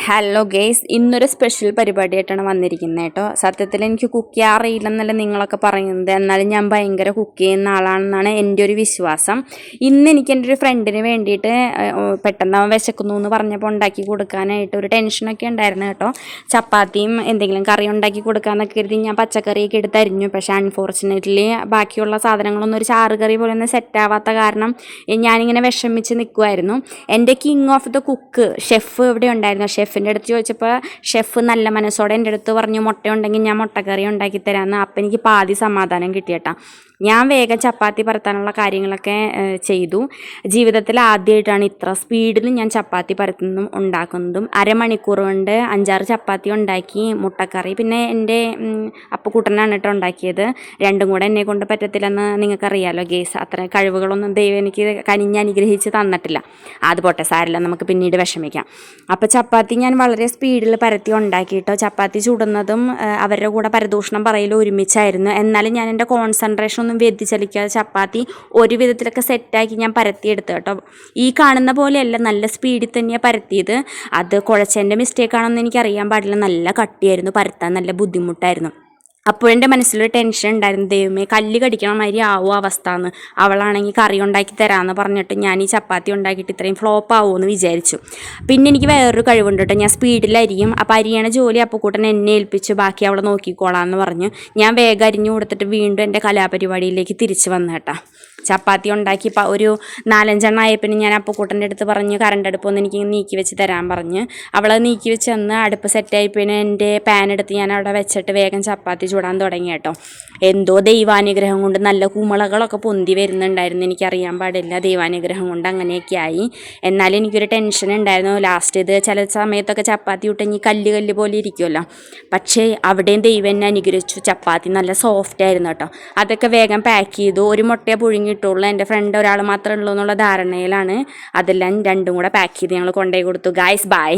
Hello guys, ഇന്നൊരു special പരിപാടിയായിട്ടാണ് വന്നിരിക്കുന്നത് കേട്ടോ. സത്യത്തിൽ എനിക്ക് കുക്ക് ചെയ്യാൻ അറിയില്ലെന്നല്ല നിങ്ങളൊക്കെ പറയുന്നത്, എന്നാലും ഞാൻ ഭയങ്കര കുക്ക് ചെയ്യുന്ന ആളാണെന്നാണ് എൻ്റെ ഒരു വിശ്വാസം. ഇന്ന് എനിക്ക് എൻ്റെ ഒരു ഫ്രണ്ടിന് വേണ്ടിയിട്ട് പെട്ടെന്ന് അവൻ വിശക്കുന്നു എന്ന് പറഞ്ഞപ്പോൾ ഉണ്ടാക്കി കൊടുക്കാനായിട്ട് ഒരു ടെൻഷനൊക്കെ ഉണ്ടായിരുന്നു കേട്ടോ. ചപ്പാത്തിയും എന്തെങ്കിലും കറി ഉണ്ടാക്കി കൊടുക്കാമെന്നൊക്കെ കരുതി ഞാൻ പച്ചക്കറിയൊക്കെ എടുത്ത് അരിഞ്ഞു. പക്ഷേ അൺഫോർച്ചുനേറ്റ്ലി ബാക്കിയുള്ള സാധനങ്ങളൊന്നും ഒരു ചാറ് കറി പോലെ ഒന്നും സെറ്റാവാത്ത കാരണം ഞാനിങ്ങനെ വിഷമിച്ച് നിൽക്കുമായിരുന്നു. എൻ്റെ king of the cook chef ഇവിടെ ഉണ്ടായിരുന്നു. ഷെഫിൻ്റെ അടുത്ത് ചോദിച്ചപ്പോൾ ഷെഫ് നല്ല മനസ്സോടെ എൻ്റെ അടുത്ത് പറഞ്ഞു മുട്ട ഉണ്ടെങ്കിൽ ഞാൻ മുട്ടക്കറി ഉണ്ടാക്കി തരാമെന്ന്. അപ്പം എനിക്ക് പാതി സമാധാനം കിട്ടിയേട്ടാ. ഞാൻ വേഗം ചപ്പാത്തി പരത്താനുള്ള കാര്യങ്ങളൊക്കെ ചെയ്തു. ജീവിതത്തിൽ ആദ്യമായിട്ടാണ് ഇത്ര സ്പീഡിൽ ഞാൻ ചപ്പാത്തി പരത്തുന്നതും ഉണ്ടാക്കുന്നതും. അരമണിക്കൂർ കൊണ്ട് 5-6 ചപ്പാത്തി ഉണ്ടാക്കി. മുട്ടക്കറി പിന്നെ എൻ്റെ അപ്പുക്കുട്ടനാണ് കേട്ടോ ഉണ്ടാക്കിയത്. രണ്ടും കൂടെ എന്നെ കൊണ്ട് പറ്റത്തില്ലെന്ന് നിങ്ങൾക്കറിയാമല്ലോ ഗേസ്. അത്ര കഴിവുകളൊന്നും ദൈവം എനിക്ക് കനിഞ്ഞ് അനുഗ്രഹിച്ച് തന്നിട്ടില്ല. അത് പോട്ടെ, സാരില്ല, നമുക്ക് പിന്നീട് വിഷമിക്കാം. അപ്പോൾ ചപ്പാത്തി ഞാൻ വളരെ സ്പീഡിൽ പരത്തി ഉണ്ടാക്കിയിട്ടോ. ചപ്പാത്തി ചുടുന്നതും അവരുടെ കൂടെ പരദൂഷണം പറയലും ഒരുമിച്ചായിരുന്നു. എന്നാലും ഞാൻ എൻ്റെ കോൺസെൻട്രേഷൻ ഒന്നും വ്യതിചലിക്കാതെ ചപ്പാത്തി ഒരു വിധത്തിലൊക്കെ സെറ്റാക്കി ഞാൻ പരത്തിയെടുത്തു കേട്ടോ. ഈ കാണുന്ന പോലെയല്ല, നല്ല സ്പീഡിൽ തന്നെയാണ് പരത്തിയത്. അത് കുഴച്ചതിൻ്റെ മിസ്റ്റേക്കാണെന്ന് എനിക്കറിയാൻ പാടില്ല. നല്ല കട്ടിയായിരുന്നു, പരത്താൻ നല്ല ബുദ്ധിമുട്ടായിരുന്നു. അപ്പോഴെൻ്റെ മനസ്സിലൊരു ടെൻഷൻ ഉണ്ടായിരുന്നു, ദൈവമേ കല്ല് കടിക്കണ മാതിരി ആവുമോ അവസ്ഥ എന്ന്. അവളാണെങ്കിൽ കറി ഉണ്ടാക്കി തരാമെന്ന് പറഞ്ഞിട്ട് ഞാൻ ഈ ചപ്പാത്തി ഉണ്ടാക്കിയിട്ട് ഇത്രയും ഫ്ലോപ്പ് ആവുമെന്ന് വിചാരിച്ചു. പിന്നെ എനിക്ക് വേറൊരു കഴിവുണ്ട് കേട്ടോ, ഞാൻ സ്പീഡിലരിയും. അപ്പോൾ അരിയണ ജോലി അപ്പുക്കുട്ടൻ എന്നെ ഏൽപ്പിച്ചു, ബാക്കി അവളെ നോക്കിക്കോളാമെന്ന് പറഞ്ഞു. ഞാൻ വേഗം അരിഞ്ഞു കൊടുത്തിട്ട് വീണ്ടും എൻ്റെ കലാപരിപാടിയിലേക്ക് തിരിച്ചു വന്നു കേട്ടോ. ചപ്പാത്തി ഉണ്ടാക്കി ഒരു 4-5 ആയപ്പോൾ ഞാൻ അപ്പുക്കുട്ടൻ്റെ അടുത്ത് പറഞ്ഞു കറണ്ട് അടുപ്പൊന്ന് എനിക്ക് നീക്കി വെച്ച് തരാൻ പറഞ്ഞ്. അവളത് നീക്കി വെച്ച് തന്ന് അടുപ്പ് സെറ്റായിപ്പോയിന്. എൻ്റെ പാൻ എടുത്ത് ഞാൻ അവിടെ വെച്ചിട്ട് വേഗം ചപ്പാത്തി ചൂടാൻ തുടങ്ങി കേട്ടോ. എന്തോ ദൈവാനുഗ്രഹം കൊണ്ട് നല്ല കുമളകളൊക്കെ പൊന്തി വരുന്നുണ്ടായിരുന്നു. എനിക്കറിയാൻ പാടില്ല, ദൈവാനുഗ്രഹം കൊണ്ട് അങ്ങനെയൊക്കെ ആയി. എന്നാലും എനിക്കൊരു ടെൻഷൻ ഉണ്ടായിരുന്നു. ലാസ്റ്റ് ഇത് ചില സമയത്തൊക്കെ ചപ്പാത്തി വിട്ടെങ്കിൽ കല്ല് പോലെ ഇരിക്കുമല്ലോ. പക്ഷേ അവിടെയും ദൈവം എന്നെ അനുഗ്രഹിച്ചു. ചപ്പാത്തി നല്ല സോഫ്റ്റ് ആയിരുന്നു കേട്ടോ. അതൊക്കെ വേഗം പാക്ക് ചെയ്തു. ഒരു മുട്ടയെ പുഴുങ്ങിയിട്ടുള്ളൂ. എൻ്റെ ഫ്രണ്ട് ഒരാൾ മാത്രമേ ഉള്ളൂ എന്നുള്ള ധാരണയിലാണ് അതെല്ലാം രണ്ടും കൂടെ പാക്ക് ചെയ്ത് ഞങ്ങൾ കൊണ്ടുപോയി കൊടുത്തു. Guys bye.